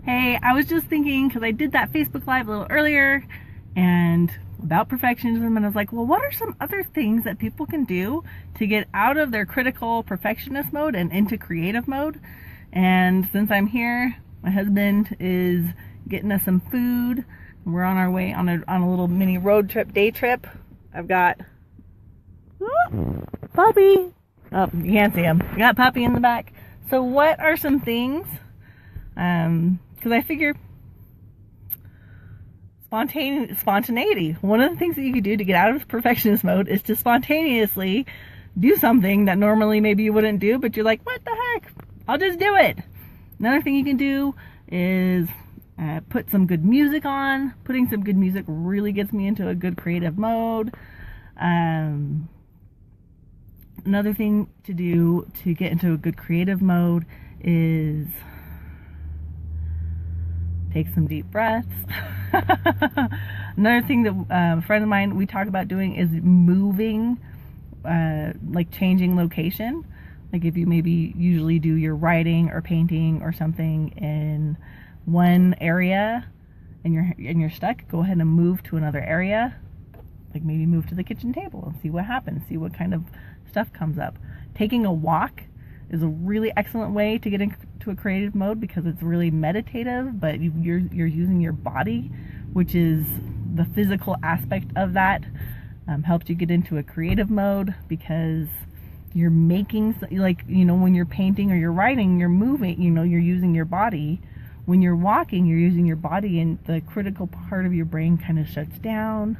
Hey, I was just thinking, because I did that Facebook Live a little earlier, and about perfectionism, and I was like, well, what are some other things that people can do to get out of their critical perfectionist mode and into creative mode? And since I'm here, my husband is getting us some food. We're on our way on a little mini road trip, day trip. I've got Puppy. Oh, you can't see him. I got Puppy in the back. So what are some things, because I figure spontaneity. One of the things that you could do to get out of perfectionist mode is to spontaneously do something that normally maybe you wouldn't do, but you're like, what the heck? I'll just do it. Another thing you can do is put some good music on. Putting some good music really gets me into a good creative mode. Another thing to do to get into a good creative mode is take some deep breaths. Another thing that a friend of mine, we talk about doing is moving, like changing location. Like if you maybe usually do your writing or painting or something in one area and you're stuck, go ahead and move to another area. Like maybe move to the kitchen table and see what happens, see what kind of stuff comes up. Taking a walk is a really excellent way to get into a creative mode because it's really meditative, but you're using your body, which is the physical aspect of that. Helps you get into a creative mode because you're making, like, you know, when you're painting or you're writing, you're moving, you know, you're using your body. When you're walking, you're using your body, and the critical part of your brain kind of shuts down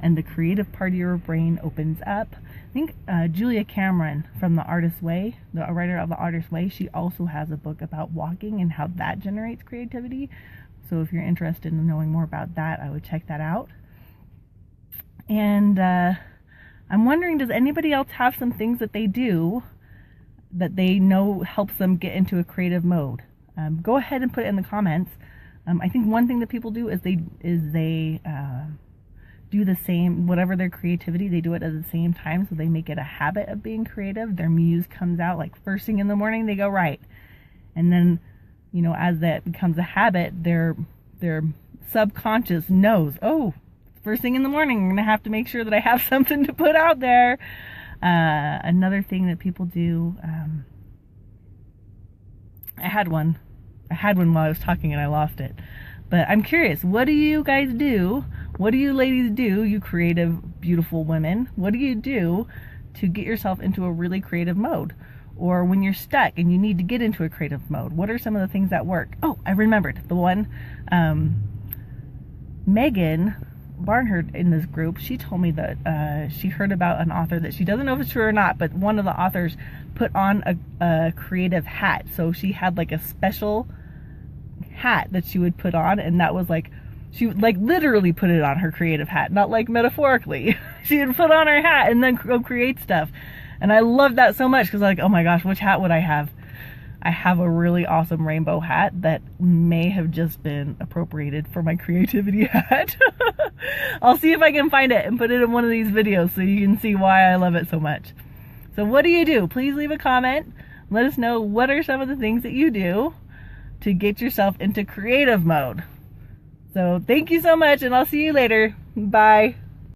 and the creative part of your brain opens up. I think Julia Cameron from The Artist's Way, the writer of The Artist's Way, she also has a book about walking and how that generates creativity. So if you're interested in knowing more about that, I would check that out. And I'm wondering, does anybody else have some things that they do that they know helps them get into a creative mode? Go ahead and put it in the comments. I think one thing that people do is they do the same, whatever their creativity, they do it at the same time, so they make it a habit of being creative. Their muse comes out like first thing in the morning, they go write. And then, you know, as that becomes a habit, their subconscious knows, oh, first thing in the morning, I'm gonna have to make sure that I have something to put out there. Another thing that people do, I had one while I was talking and I lost it. But I'm curious, what do you guys do? What do you ladies do, you creative, beautiful women? What do you do to get yourself into a really creative mode? Or when you're stuck and you need to get into a creative mode, what are some of the things that work? Oh, I remembered the one, Megan Barnhart in this group, she told me that she heard about an author that she doesn't know if it's true or not, but one of the authors put on a creative hat. So she had like a special hat that she would put on, and that was like, she would like literally put it on her creative hat, not like metaphorically. She would put on her hat and then go create stuff. And I love that so much because like, oh my gosh, which hat would I have? I have a really awesome rainbow hat that may have just been appropriated for my creativity hat. I'll see if I can find it and put it in one of these videos so you can see why I love it so much. So what do you do? Please leave a comment. Let us know what are some of the things that you do to get yourself into creative mode. So thank you so much, and I'll see you later. Bye.